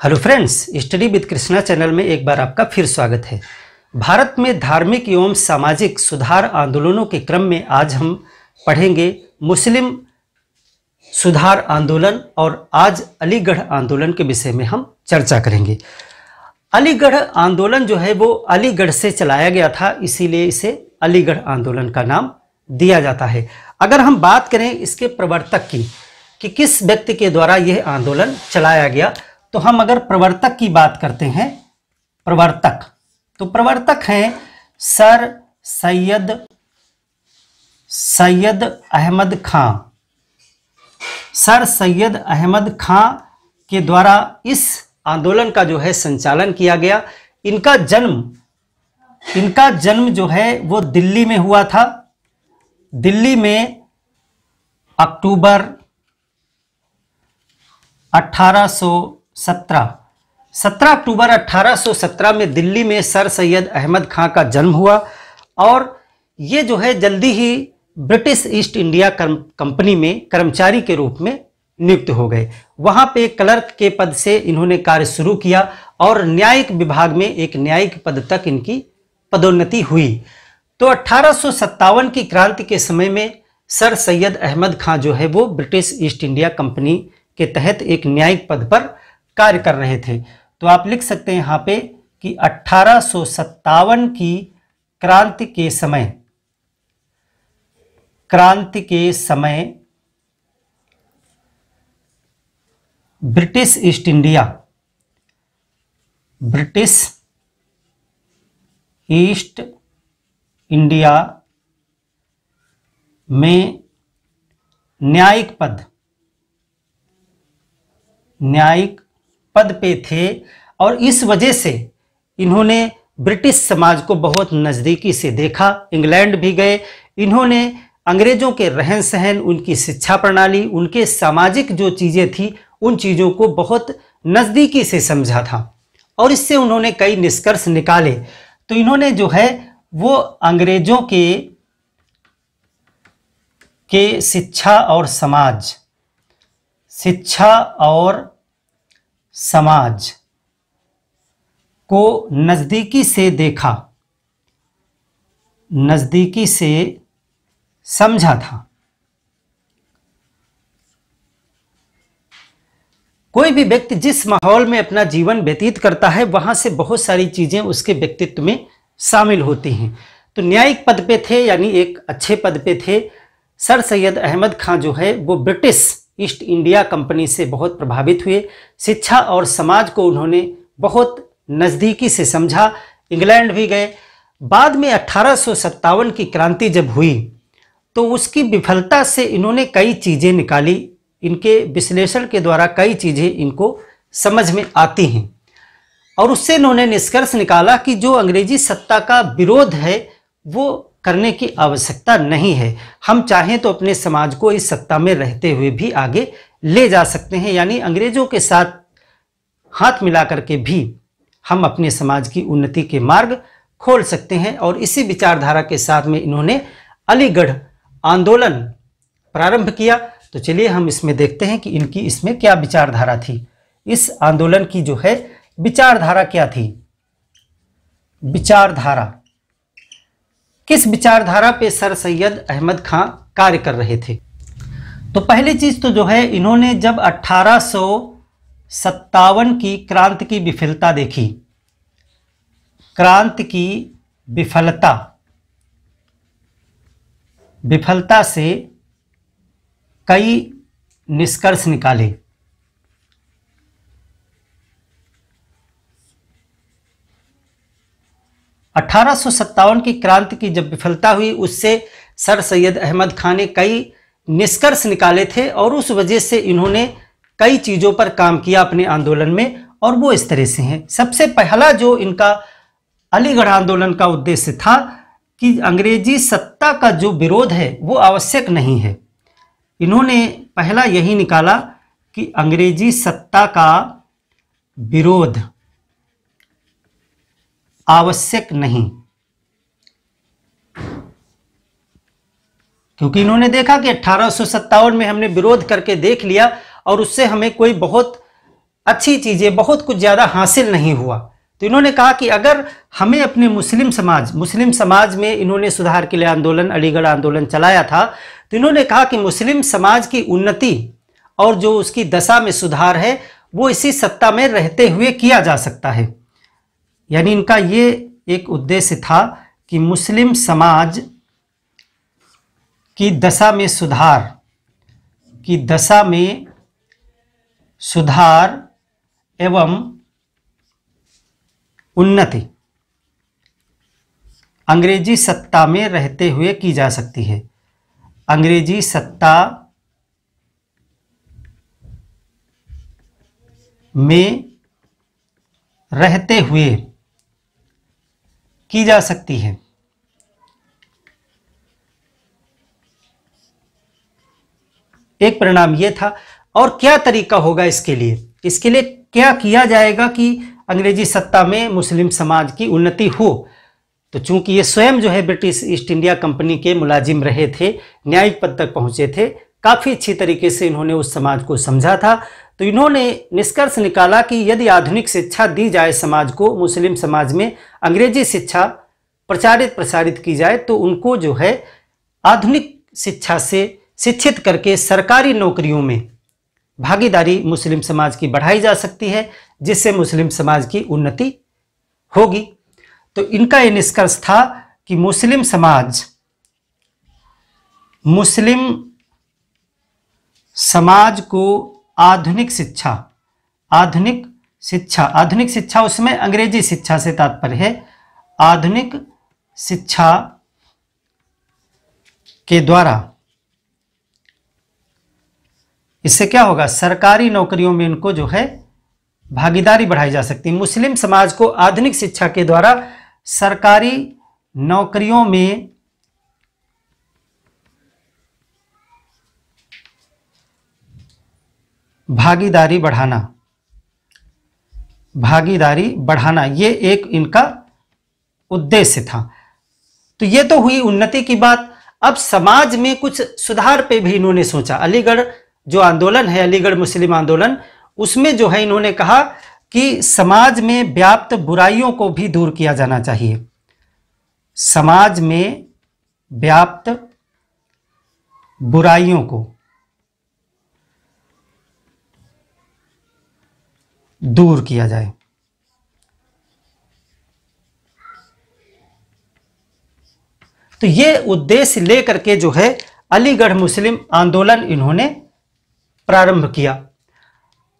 Hello friends, study with Krishna channel में एक बार आपका फिर स्वागत है। भारत में धार्मिक एवं सामाजिक सुधार आंदोलनों के क्रम में आज हम पढ़ेंगे मुस्लिम सुधार आंदोलन और आज अलीगढ़ आंदोलन के विषय में हम चर्चा करेंगे। अलीगढ़ आंदोलन जो है वो अलीगढ़ से चलाया गया था, इसीलिए इसे अलीगढ़ आंदोलन का नाम दिया जाता है। अगर हम बात करें इसके प्रवर्तक की कि किस व्यक्ति के द्वारा यह आंदोलन चलाया गया, तो हम अगर प्रवर्तक की बात करते हैं, प्रवर्तक तो प्रवर्तक हैं सर सैयद अहमद खां। सर सैयद अहमद खां के द्वारा इस आंदोलन का जो है संचालन किया गया। इनका जन्म जो है वो दिल्ली में हुआ था। दिल्ली में अक्टूबर 17 अक्टूबर 1817 में दिल्ली में सर सैयद अहमद खां का जन्म हुआ और ये जो है जल्दी ही ब्रिटिश ईस्ट इंडिया कंपनी में कर्मचारी के रूप में नियुक्त हो गए। वहाँ पे क्लर्क के पद से इन्होंने कार्य शुरू किया और न्यायिक विभाग में एक न्यायिक पद तक इनकी पदोन्नति हुई। तो 1857 की क्रांति के समय में सर सैयद अहमद खां जो है वो ब्रिटिश ईस्ट इंडिया कंपनी के तहत एक न्यायिक पद पर कार्य कर रहे थे। तो आप लिख सकते हैं यहाँ पे कि 1857 की क्रांति के समय ब्रिटिश ईस्ट इंडिया में न्यायिक पद पे थे और इस वजह से इन्होंने ब्रिटिश समाज को बहुत नज़दीकी से देखा। इंग्लैंड भी गए। इन्होंने अंग्रेज़ों के रहन सहन, उनकी शिक्षा प्रणाली, उनके सामाजिक जो चीज़ें थी उन चीज़ों को बहुत नज़दीकी से समझा था और इससे उन्होंने कई निष्कर्ष निकाले। तो इन्होंने जो है वो अंग्रेज़ों के शिक्षा और समाज को नज़दीकी से देखा, नज़दीकी से समझा था। कोई भी व्यक्ति जिस माहौल में अपना जीवन व्यतीत करता है वहां से बहुत सारी चीजें उसके व्यक्तित्व में शामिल होती हैं। तो न्यायिक पद पे थे, यानी एक अच्छे पद पे थे। सर सैयद अहमद खां जो है वो ब्रिटिश ईस्ट इंडिया कंपनी से बहुत प्रभावित हुए। शिक्षा और समाज को उन्होंने बहुत नज़दीकी से समझा। इंग्लैंड भी गए। बाद में 1857 की क्रांति जब हुई तो उसकी विफलता से इन्होंने कई चीज़ें निकाली। इनके विश्लेषण के द्वारा कई चीज़ें इनको समझ में आती हैं और उससे इन्होंने निष्कर्ष निकाला कि जो अंग्रेजी सत्ता का विरोध है वो करने की आवश्यकता नहीं है। हम चाहें तो अपने समाज को इस सत्ता में रहते हुए भी आगे ले जा सकते हैं, यानी अंग्रेजों के साथ हाथ मिला करके भी हम अपने समाज की उन्नति के मार्ग खोल सकते हैं। और इसी विचारधारा के साथ में इन्होंने अलीगढ़ आंदोलन प्रारंभ किया। तो चलिए हम इसमें देखते हैं कि इनकी इसमें क्या विचारधारा थी। इस आंदोलन की जो है विचारधारा क्या थी। विचारधारा, किस विचारधारा पे सर सैयद अहमद खां कार्य कर रहे थे। तो पहली चीज तो जो है इन्होंने जब 1857 की क्रांति की विफलता देखी, क्रांति की विफलता से कई निष्कर्ष निकाले। अठारह की क्रांति की जब विफलता हुई उससे सर सैयद अहमद खां ने कई निष्कर्ष निकाले थे और उस वजह से इन्होंने कई चीज़ों पर काम किया अपने आंदोलन में और वो इस तरह से हैं। सबसे पहला जो इनका अलीगढ़ आंदोलन का उद्देश्य था कि अंग्रेजी सत्ता का जो विरोध है वो आवश्यक नहीं है। इन्होंने पहला यही निकाला कि अंग्रेजी सत्ता का विरोध आवश्यक नहीं, क्योंकि इन्होंने देखा कि 1857 में हमने विरोध करके देख लिया और उससे हमें कोई बहुत अच्छी चीज़ें, बहुत कुछ ज़्यादा हासिल नहीं हुआ। तो इन्होंने कहा कि अगर हमें अपने मुस्लिम समाज में इन्होंने सुधार के लिए आंदोलन, अलीगढ़ आंदोलन चलाया था। तो इन्होंने कहा कि मुस्लिम समाज की उन्नति और जो उसकी दशा में सुधार है वो इसी सत्ता में रहते हुए किया जा सकता है। यानी इनका ये एक उद्देश्य था कि मुस्लिम समाज की दशा में सुधार एवं उन्नति अंग्रेजी सत्ता में रहते हुए की जा सकती है। अंग्रेजी सत्ता में रहते हुए की जा सकती है। एक परिणाम यह था। और क्या तरीका होगा इसके लिए क्या किया जाएगा कि अंग्रेजी सत्ता में मुस्लिम समाज की उन्नति हो। तो चूंकि ये स्वयं जो है ब्रिटिश ईस्ट इंडिया कंपनी के मुलाजिम रहे थे, न्यायिक पद तक पहुंचे थे, काफ़ी अच्छी तरीके से इन्होंने उस समाज को समझा था। तो इन्होंने निष्कर्ष निकाला कि यदि आधुनिक शिक्षा दी जाए समाज को, मुस्लिम समाज में अंग्रेजी शिक्षा प्रसारित की जाए, तो उनको जो है आधुनिक शिक्षा से शिक्षित करके सरकारी नौकरियों में भागीदारी मुस्लिम समाज की बढ़ाई जा सकती है, जिससे मुस्लिम समाज की उन्नति होगी। तो इनका ये निष्कर्ष था कि मुस्लिम समाज को आधुनिक शिक्षा उसमें अंग्रेजी शिक्षा से तात्पर्य है, आधुनिक शिक्षा के द्वारा इससे क्या होगा, सरकारी नौकरियों में इनको जो है भागीदारी बढ़ाई जा सकती है। मुस्लिम समाज को आधुनिक शिक्षा के द्वारा सरकारी नौकरियों में भागीदारी बढ़ाना ये एक इनका उद्देश्य था। तो ये तो हुई उन्नति की बात। अब समाज में कुछ सुधार पे भी इन्होंने सोचा। अलीगढ़ जो आंदोलन है, अलीगढ़ मुस्लिम आंदोलन, उसमें जो है इन्होंने कहा कि समाज में व्याप्त बुराइयों को भी दूर किया जाना चाहिए। समाज में व्याप्त बुराइयों को दूर किया जाए। तो ये उद्देश्य लेकर के जो है अलीगढ़ मुस्लिम आंदोलन इन्होंने प्रारंभ किया।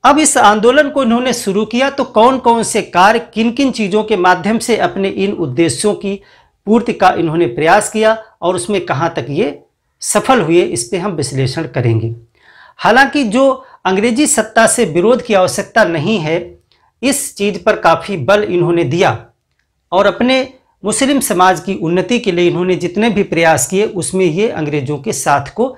अब इस आंदोलन को इन्होंने शुरू किया तो कौन कौन से कार्य, किन किन चीज़ों के माध्यम से अपने इन उद्देश्यों की पूर्ति का इन्होंने प्रयास किया और उसमें कहाँ तक ये सफल हुए, इस पे हम विश्लेषण करेंगे। हालांकि जो अंग्रेजी सत्ता से विरोध की आवश्यकता नहीं है, इस चीज़ पर काफ़ी बल इन्होंने दिया और अपने मुस्लिम समाज की उन्नति के लिए इन्होंने जितने भी प्रयास किए उसमें ये अंग्रेजों के साथ को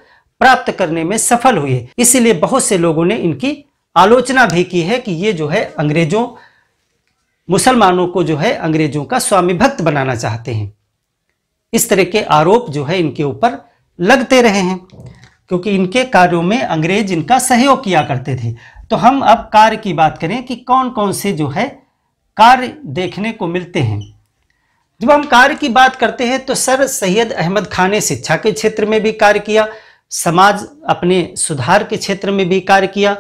प्राप्त करने में सफल हुए। इसीलिए बहुत से लोगों ने इनकी आलोचना भी की है कि ये जो है मुसलमानों को जो है अंग्रेजों का स्वामी भक्त बनाना चाहते हैं। इस तरह के आरोप जो है इनके ऊपर लगते रहे हैं, क्योंकि इनके कार्यों में अंग्रेज इनका सहयोग किया करते थे। तो हम अब कार्य की बात करें कि कौन कौन से जो है कार्य देखने को मिलते हैं। जब हम कार्य की बात करते हैं तो सर सैयद अहमद खान ने शिक्षा के क्षेत्र में भी कार्य किया, समाज अपने सुधार के क्षेत्र में भी कार्य किया,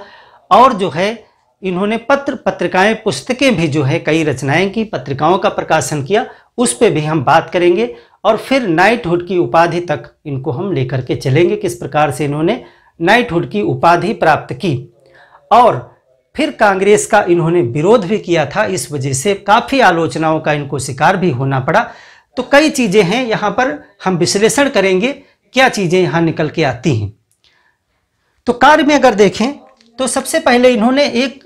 और जो है इन्होंने पत्रिकाएं, पुस्तकें भी जो है कई रचनाएं की, पत्रिकाओं का प्रकाशन किया, उस पे भी हम बात करेंगे। और फिर नाइटहुड की उपाधि तक इनको हम लेकर के चलेंगे, किस प्रकार से इन्होंने नाइटहुड की उपाधि प्राप्त की। और फिर कांग्रेस का इन्होंने विरोध भी किया था, इस वजह से काफ़ी आलोचनाओं का इनको शिकार भी होना पड़ा। तो कई चीज़ें हैं, यहाँ पर हम विश्लेषण करेंगे क्या चीज़ें यहाँ निकल के आती हैं। तो कार्य में अगर देखें तो सबसे पहले इन्होंने एक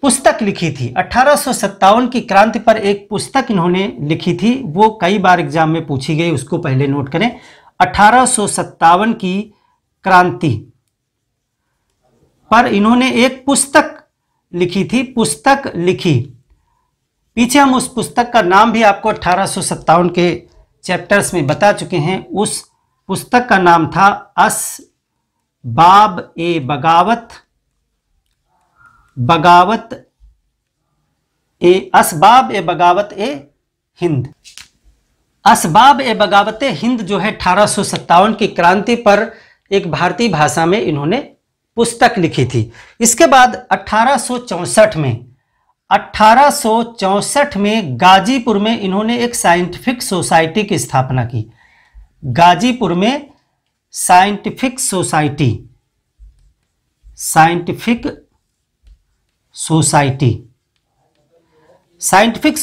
पुस्तक लिखी थी। 1857 की क्रांति पर एक पुस्तक इन्होंने लिखी थी, वो कई बार एग्जाम में पूछी गई, उसको पहले नोट करें। 1857 की क्रांति पर इन्होंने एक पुस्तक लिखी थी, पुस्तक लिखी। पीछे हम उस पुस्तक का नाम भी आपको 1857 के चैप्टर्स में बता चुके हैं। उस पुस्तक का नाम था असबाब ए बगावत बगावत असबाब ए बगावत ए हिंद। असबाब ए बगावत ए हिंद जो है 1857 की क्रांति पर एक भारतीय भाषा में इन्होंने पुस्तक लिखी थी। इसके बाद 1864 में गाजीपुर में इन्होंने एक साइंटिफिक सोसाइटी की स्थापना की। गाजीपुर में साइंटिफिक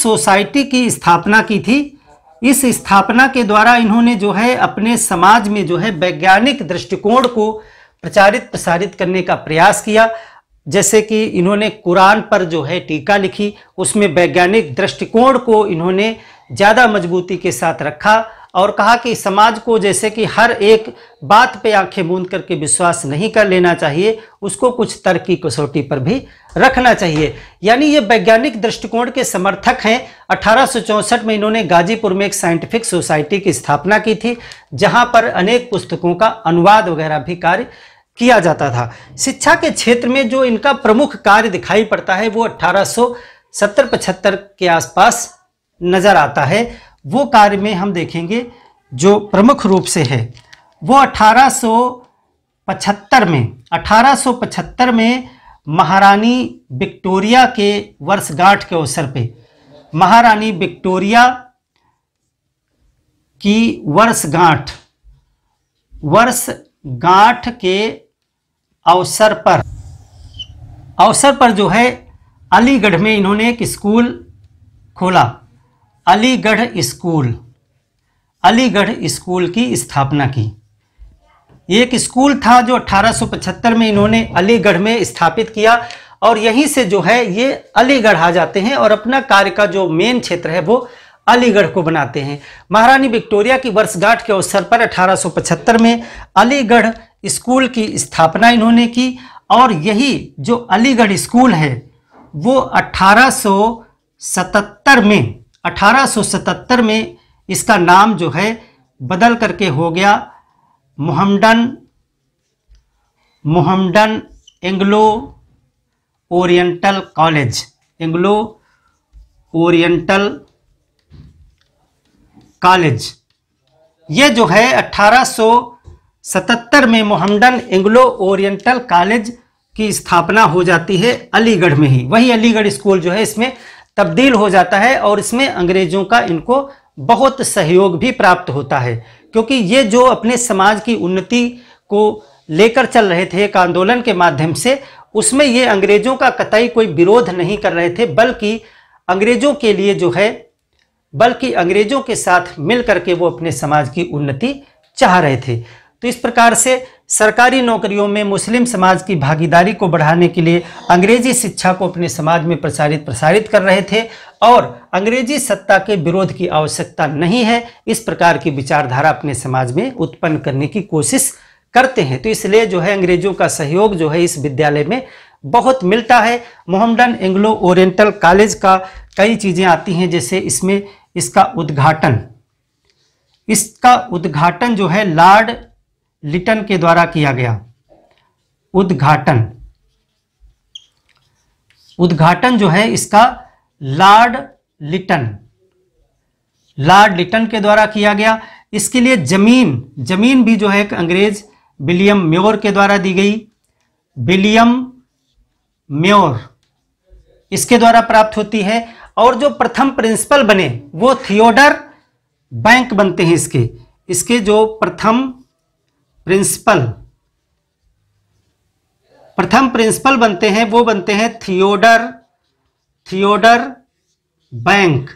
सोसाइटी की स्थापना की थी। इस स्थापना के द्वारा इन्होंने जो है अपने समाज में जो है वैज्ञानिक दृष्टिकोण को प्रचारित प्रसारित करने का प्रयास किया। जैसे कि इन्होंने कुरान पर जो है टीका लिखी, उसमें वैज्ञानिक दृष्टिकोण को इन्होंने ज़्यादा मजबूती के साथ रखा और कहा कि समाज को जैसे कि हर एक बात पे आंखें मूंद करके विश्वास नहीं कर लेना चाहिए, उसको कुछ तर्क की कसौटी पर भी रखना चाहिए। यानी ये वैज्ञानिक दृष्टिकोण के समर्थक हैं। 1864 में इन्होंने गाजीपुर में एक साइंटिफिक सोसाइटी की स्थापना की थी, जहां पर अनेक पुस्तकों का अनुवाद वगैरह भी कार्य किया जाता था। शिक्षा के क्षेत्र में जो इनका प्रमुख कार्य दिखाई पड़ता है वो 1870-75 के आसपास नजर आता है। वो कार्य में हम देखेंगे जो प्रमुख रूप से है वो 1875 में महारानी विक्टोरिया के वर्षगांठ के अवसर पे, महारानी विक्टोरिया की वर्षगांठ के अवसर पर जो है अलीगढ़ में इन्होंने एक स्कूल खोला। अलीगढ़ स्कूल की स्थापना की। एक स्कूल था जो 1875 में इन्होंने अलीगढ़ में स्थापित किया और यहीं से जो है ये अलीगढ़ आ जाते हैं और अपना कार्य का जो मेन क्षेत्र है वो अलीगढ़ को बनाते हैं। महारानी विक्टोरिया की वर्षगांठ के अवसर पर 1875 में अलीगढ़ स्कूल की स्थापना इन्होंने की और यही जो अलीगढ़ स्कूल है वो 1877 में इसका नाम जो है बदल करके हो गया मोहम्मडन एंग्लो ओरिएंटल कॉलेज। ये जो है 1877 में मोहम्मडन एंग्लो ओरिएंटल कॉलेज की स्थापना हो जाती है अलीगढ़ में ही। वही अलीगढ़ स्कूल जो है इसमें तब्दील हो जाता है और इसमें अंग्रेजों का इनको बहुत सहयोग भी प्राप्त होता है, क्योंकि ये जो अपने समाज की उन्नति को लेकर चल रहे थे एक आंदोलन के माध्यम से, उसमें ये अंग्रेजों का कतई कोई विरोध नहीं कर रहे थे, बल्कि अंग्रेजों के लिए जो है अंग्रेजों के साथ मिल करके वो अपने समाज की उन्नति चाह रहे थे। तो इस प्रकार से सरकारी नौकरियों में मुस्लिम समाज की भागीदारी को बढ़ाने के लिए अंग्रेजी शिक्षा को अपने समाज में प्रसारित कर रहे थे और अंग्रेजी सत्ता के विरोध की आवश्यकता नहीं है, इस प्रकार की विचारधारा अपने समाज में उत्पन्न करने की कोशिश करते हैं। तो इसलिए जो है अंग्रेजों का सहयोग जो है इस विद्यालय में बहुत मिलता है। मोहम्मडन एंग्लो ओरिएंटल कॉलेज का कई चीज़ें आती हैं, जैसे इसमें इसका उद्घाटन जो है लॉर्ड लिटन के द्वारा किया गया। उद्घाटन जो है इसका लॉर्ड लिटन के द्वारा किया गया। इसके लिए जमीन भी जो है एक अंग्रेज विलियम म्योर के द्वारा दी गई। विलियम म्योर इसके द्वारा प्राप्त होती है और जो प्रथम प्रिंसिपल बने वो थियोडर बैंक बनते हैं। इसके जो प्रथम प्रिंसिपल बनते हैं वो बनते हैं थियोडर बैंक।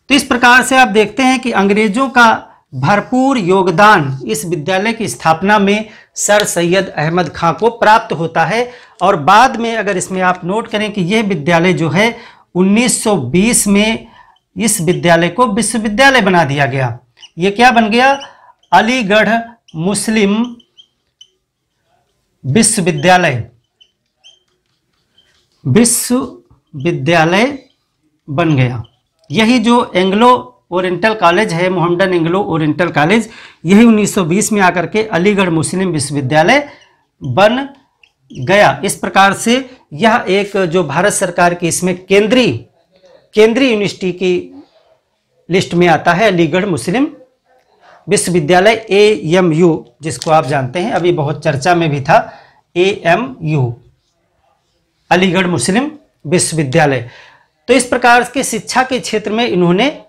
तो इस प्रकार से आप देखते हैं कि अंग्रेजों का भरपूर योगदान इस विद्यालय की स्थापना में सर सैयद अहमद खां को प्राप्त होता है। और बाद में अगर इसमें आप नोट करें कि यह विद्यालय जो है 1920 में इस विद्यालय को विश्वविद्यालय बना दिया गया। ये क्या बन गया? अलीगढ़ मुस्लिम विश्वविद्यालय बन गया। यही जो एंग्लो ओरिएंटल कॉलेज है, मोहम्मडन एंग्लो ओरिएंटल कॉलेज, यही 1920 में आकर के अलीगढ़ मुस्लिम विश्वविद्यालय बन गया। इस प्रकार से यह एक जो भारत सरकार की इसमें केंद्रीय यूनिवर्सिटी की लिस्ट में आता है अलीगढ़ मुस्लिम विश्वविद्यालय, AMU, जिसको आप जानते हैं, अभी बहुत चर्चा में भी था AMU, अलीगढ़ मुस्लिम विश्वविद्यालय। तो इस प्रकार के शिक्षा के क्षेत्र में इन्होंने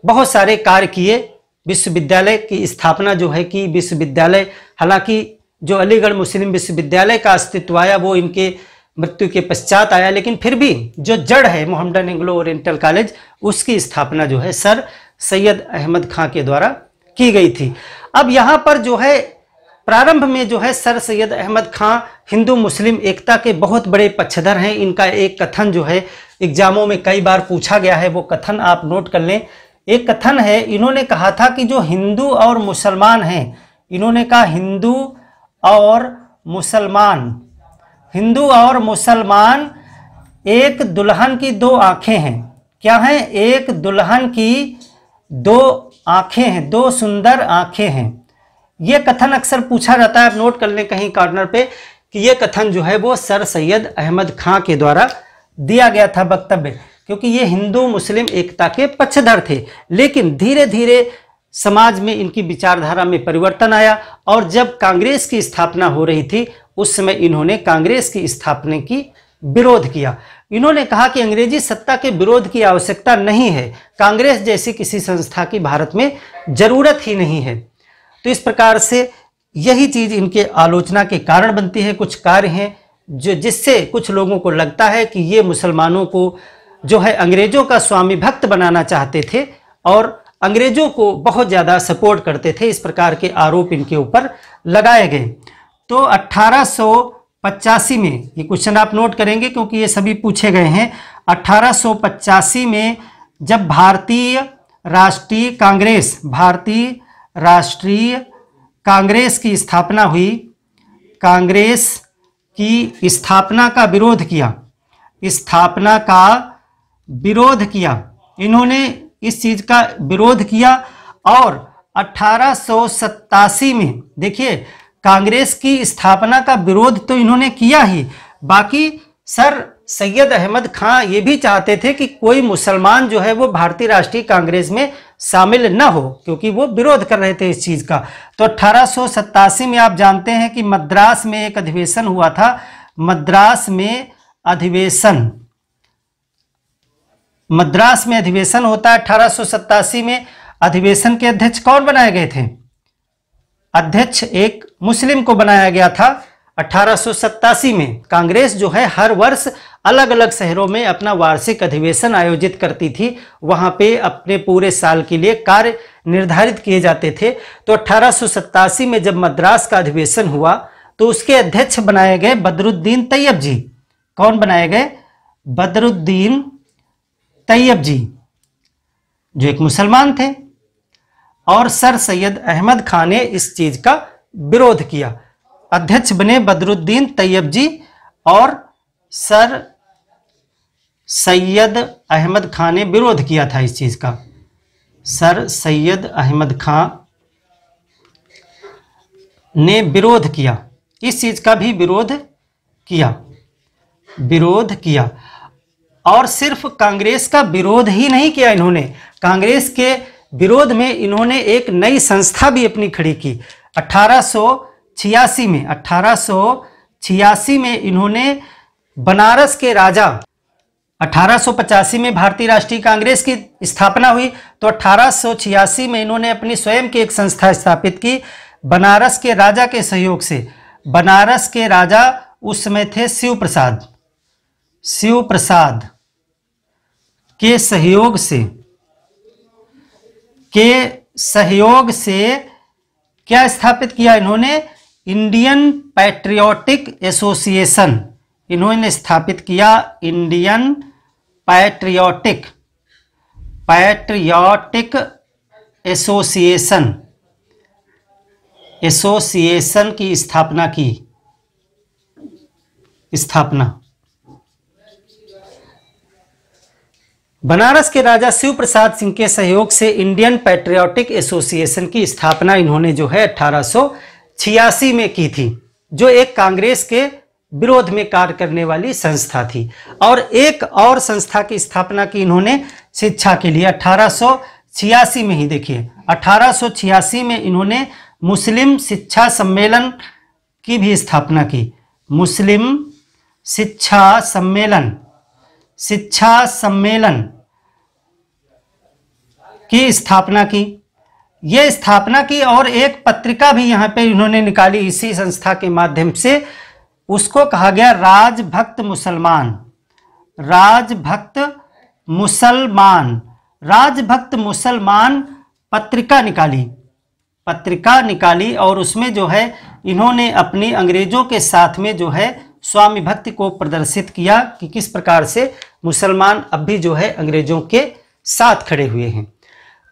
बहुत सारे कार्य किए। विश्वविद्यालय की स्थापना जो है कि विश्वविद्यालय, हालांकि जो अलीगढ़ मुस्लिम विश्वविद्यालय का अस्तित्व आया वो इनके मृत्यु के पश्चात आया, लेकिन फिर भी जो जड़ है मोहम्मडन एंग्लो ओरिएंटल कॉलेज, उसकी स्थापना जो है सर सैयद अहमद खां के द्वारा की गई थी। अब यहाँ पर जो है प्रारंभ में जो है सर सैयद अहमद खां हिंदू मुस्लिम एकता के बहुत बड़े पक्षधर हैं। इनका एक कथन जो है एग्जामों में कई बार पूछा गया है, वो कथन आप नोट कर लें। एक कथन है, इन्होंने कहा था कि जो हिंदू और मुसलमान हैं, इन्होंने कहा हिंदू और मुसलमान एक दुल्हन की दो आंखें हैं। क्या हैं? एक दुल्हन की दो आंखें हैं, दो सुंदर आंखें हैं। यह कथन अक्सर पूछा जाता है, आप नोट कर लें कहीं कॉर्नर पे कि यह कथन जो है वो सर सैयद अहमद खां के द्वारा दिया गया था वक्तव्य, क्योंकि ये हिंदू मुस्लिम एकता के पक्षधर थे। लेकिन धीरे धीरे समाज में इनकी विचारधारा में परिवर्तन आया और जब कांग्रेस की स्थापना हो रही थी उस समय इन्होंने कांग्रेस की स्थापना की विरोध किया। इन्होंने कहा कि अंग्रेजी सत्ता के विरोध की आवश्यकता नहीं है, कांग्रेस जैसी किसी संस्था की भारत में जरूरत ही नहीं है। तो इस प्रकार से यही चीज इनके आलोचना के कारण बनती है। कुछ कार्य हैं जो जिससे कुछ लोगों को लगता है कि ये मुसलमानों को जो है अंग्रेजों का स्वामी भक्त बनाना चाहते थे और अंग्रेजों को बहुत ज़्यादा सपोर्ट करते थे। इस प्रकार के आरोप इनके ऊपर लगाए गए। तो 1885 में, ये क्वेश्चन आप नोट करेंगे क्योंकि ये सभी पूछे गए हैं, 1885 में जब भारतीय राष्ट्रीय कांग्रेस की स्थापना हुई, कांग्रेस की स्थापना का विरोध किया, इन्होंने इस चीज का विरोध किया। और 1887 में देखिए कांग्रेस की स्थापना का विरोध तो इन्होंने किया ही, बाकी सर सैयद अहमद खां ये भी चाहते थे कि कोई मुसलमान जो है वो भारतीय राष्ट्रीय कांग्रेस में शामिल न हो, क्योंकि वो विरोध कर रहे थे इस चीज का। तो 1887 में आप जानते हैं कि मद्रास में एक अधिवेशन हुआ था। मद्रास में अधिवेशन होता है 1887 में। अधिवेशन के अध्यक्ष कौन बनाए गए थे? अध्यक्ष एक मुस्लिम को बनाया गया था 1887 में। कांग्रेस जो है हर वर्ष अलग अलग शहरों में अपना वार्षिक अधिवेशन आयोजित करती थी, वहां पे अपने पूरे साल के लिए कार्य निर्धारित किए जाते थे। तो 1887 में जब मद्रास का अधिवेशन हुआ तो उसके अध्यक्ष बनाए गए बदरुद्दीन तैयब जी। कौन बनाए गए? बदरुद्दीन तैयब जी, जो एक मुसलमान थे। और सर सैयद अहमद खां ने इस चीज का विरोध किया। अध्यक्ष बने बदरुद्दीन तैयब जी और सर सैयद अहमद खां ने विरोध किया था इस चीज का। सर सैयद अहमद खां ने विरोध किया, इस चीज का भी विरोध किया। और सिर्फ कांग्रेस का विरोध ही नहीं किया इन्होंने, कांग्रेस के विरोध में इन्होंने एक नई संस्था भी अपनी खड़ी की। 1886 में इन्होंने बनारस के राजा, 1885 में भारतीय राष्ट्रीय कांग्रेस की स्थापना हुई, तो 1886 में इन्होंने अपनी स्वयं की एक संस्था स्थापित की बनारस के राजा के सहयोग से। बनारस के राजा उस समय थे शिव प्रसाद के सहयोग से क्या स्थापित किया इन्होंने? इंडियन पैट्रियोटिक एसोसिएशन इन्होंने स्थापित किया। इंडियन पैट्रियोटिक एसोसिएशन की स्थापना बनारस के राजा शिव प्रसाद सिंह के सहयोग से इंडियन पैट्रियोटिक एसोसिएशन की स्थापना इन्होंने जो है 1886 में की थी, जो एक कांग्रेस के विरोध में कार्य करने वाली संस्था थी। और एक और संस्था की स्थापना की इन्होंने शिक्षा के लिए 1886 में ही। देखिए 1886 में इन्होंने मुस्लिम शिक्षा सम्मेलन की भी स्थापना की। मुस्लिम शिक्षा सम्मेलन की स्थापना की। ये स्थापना की और एक पत्रिका भी यहाँ पे इन्होंने निकाली इसी संस्था के माध्यम से। उसको कहा गया राजभक्त मुसलमान पत्रिका निकाली और उसमें जो है इन्होंने अपनी अंग्रेजों के साथ में जो है स्वामी भक्ति को प्रदर्शित किया कि किस प्रकार से मुसलमान अब भी जो है अंग्रेजों के साथ खड़े हुए हैं।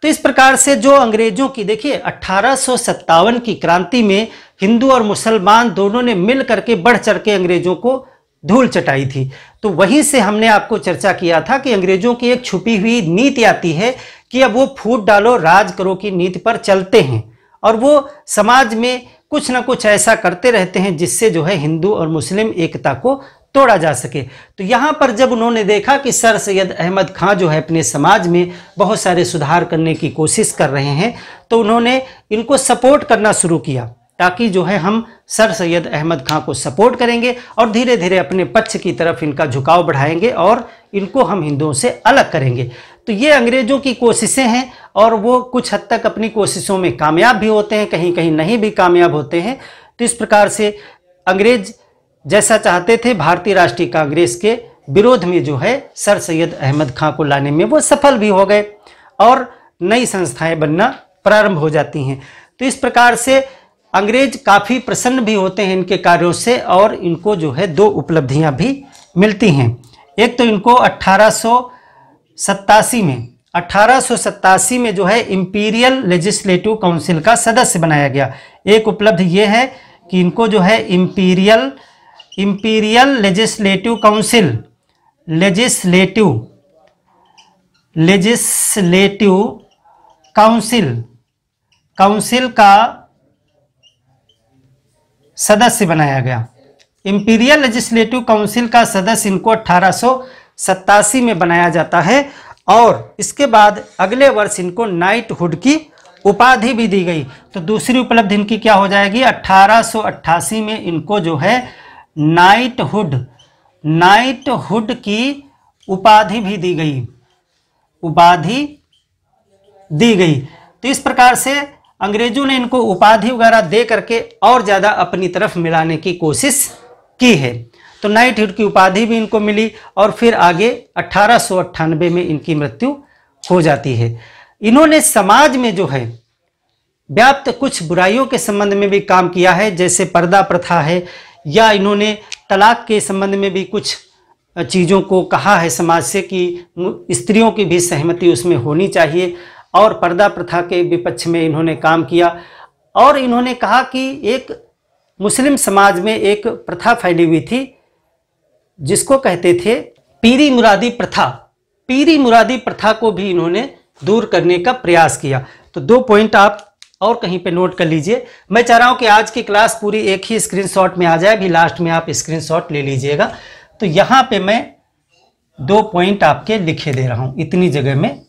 तो इस प्रकार से जो अंग्रेजों की, देखिए 1857 की क्रांति में हिंदू और मुसलमान दोनों ने मिल करके बढ़ चढ़ के अंग्रेजों को धूल चटाई थी। तो वहीं से हमने आपको चर्चा किया था कि अंग्रेजों की एक छुपी हुई नीति आती है कि अब वो फूट डालो राज करो की नीति पर चलते हैं और वो समाज में कुछ ना कुछ ऐसा करते रहते हैं जिससे जो है हिंदू और मुस्लिम एकता को तोड़ा जा सके। तो यहाँ पर जब उन्होंने देखा कि सर सैयद अहमद खां जो है अपने समाज में बहुत सारे सुधार करने की कोशिश कर रहे हैं, तो उन्होंने इनको सपोर्ट करना शुरू किया ताकि जो है हम सर सैयद अहमद खां को सपोर्ट करेंगे और धीरे धीरे अपने पक्ष की तरफ इनका झुकाव बढ़ाएंगे और इनको हम हिंदुओं से अलग करेंगे। तो ये अंग्रेजों की कोशिशें हैं और वो कुछ हद तक अपनी कोशिशों में कामयाब भी होते हैं, कहीं कहीं नहीं भी कामयाब होते हैं। तो इस प्रकार से अंग्रेज जैसा चाहते थे भारतीय राष्ट्रीय कांग्रेस के विरोध में जो है सर सैयद अहमद खां को लाने में वो सफल भी हो गए और नई संस्थाएं बनना प्रारंभ हो जाती हैं। तो इस प्रकार से अंग्रेज काफ़ी प्रसन्न भी होते हैं इनके कार्यों से और इनको जो है दो उपलब्धियां भी मिलती हैं। एक तो इनको 1887 में जो है इंपीरियल लेजिस्लेटिव काउंसिल का सदस्य बनाया गया। एक उपलब्धि ये है कि इनको जो है इंपीरियल लेजिस्लेटिव काउंसिल का सदस्य बनाया गया। इंपीरियल लेजिस्लेटिव काउंसिल का सदस्य इनको 1887 में बनाया जाता है और इसके बाद अगले वर्ष इनको नाइटहुड की उपाधि भी दी गई। तो दूसरी उपलब्धि इनकी क्या हो जाएगी, 1888 में इनको जो है नाइटहुड की उपाधि भी दी गई। तो इस प्रकार से अंग्रेजों ने इनको उपाधि वगैरह दे करके और ज़्यादा अपनी तरफ मिलाने की कोशिश की है। तो नाइटहुड की उपाधि भी इनको मिली और फिर आगे 1898 में इनकी मृत्यु हो जाती है। इन्होंने समाज में जो है व्याप्त कुछ बुराइयों के संबंध में भी काम किया है, जैसे पर्दा प्रथा है, या इन्होंने तलाक के संबंध में भी कुछ चीज़ों को कहा है समाज से कि स्त्रियों की भी सहमति उसमें होनी चाहिए, और पर्दा प्रथा के विपक्ष में इन्होंने काम किया। और इन्होंने कहा कि एक मुस्लिम समाज में एक प्रथा फैली हुई थी जिसको कहते थे पीरी मुरादी प्रथा। पीरी मुरादी प्रथा को भी इन्होंने दूर करने का प्रयास किया। तो 2 पॉइंट आप और कहीं पे नोट कर लीजिए। मैं चाह रहा हूं कि आज की क्लास पूरी एक ही स्क्रीनशॉट में आ जाए, भी लास्ट में आप स्क्रीनशॉट ले लीजिएगा। तो यहां पे मैं 2 पॉइंट आपके लिखे दे रहा हूं इतनी जगह में।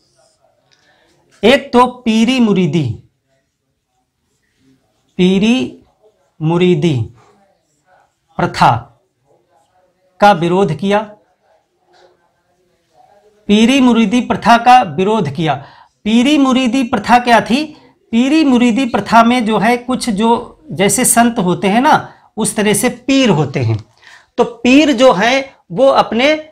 एक तो पीरी मुरीदी प्रथा का विरोध किया। पीरी मुरीदी प्रथा का विरोध किया। पीरी मुरीदी प्रथा क्या थी? पीरी मुरीदी प्रथा में जो है कुछ जो जैसे संत होते हैं ना, उस तरह से पीर होते हैं। तो पीर जो है वो अपने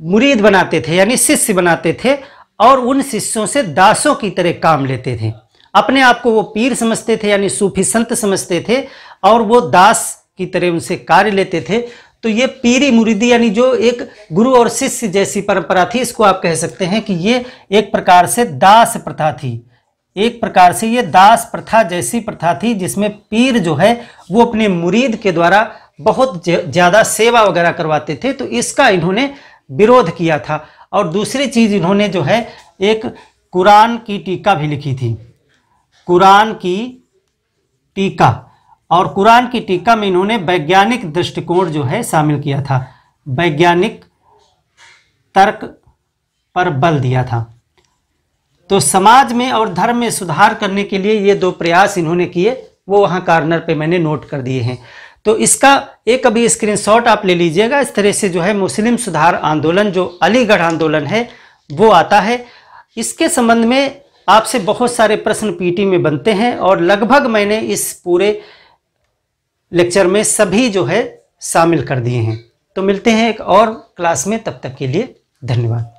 मुरीद बनाते थे, यानी शिष्य बनाते थे, और उन शिष्यों से दासों की तरह काम लेते थे। अपने आप को वो पीर समझते थे, यानी सूफी संत समझते थे, और वो दास की तरह उनसे कार्य लेते थे। तो ये पीरी मुरीदी यानी जो एक गुरु और शिष्य जैसी परंपरा थी, इसको आप कह सकते हैं कि ये एक प्रकार से दास प्रथा थी। एक प्रकार से ये दास प्रथा जैसी प्रथा थी जिसमें पीर जो है वो अपने मुरीद के द्वारा बहुत ज़्यादा सेवा वगैरह करवाते थे। तो इसका इन्होंने विरोध किया था। और दूसरी चीज़ इन्होंने जो है एक कुरान की टीका भी लिखी थी, कुरान की टीका। और कुरान की टीका में इन्होंने वैज्ञानिक दृष्टिकोण जो है शामिल किया था, वैज्ञानिक तर्क पर बल दिया था। तो समाज में और धर्म में सुधार करने के लिए ये 2 प्रयास इन्होंने किए, वो वहाँ कॉर्नर पे मैंने नोट कर दिए हैं। तो इसका एक अभी स्क्रीनशॉट आप ले लीजिएगा। इस तरह से जो है मुस्लिम सुधार आंदोलन, जो अलीगढ़ आंदोलन है, वो आता है। इसके संबंध में आपसे बहुत सारे प्रश्न पीटी में बनते हैं और लगभग मैंने इस पूरे लेक्चर में सभी जो है शामिल कर दिए हैं। तो मिलते हैं एक और क्लास में, तब तक के लिए धन्यवाद।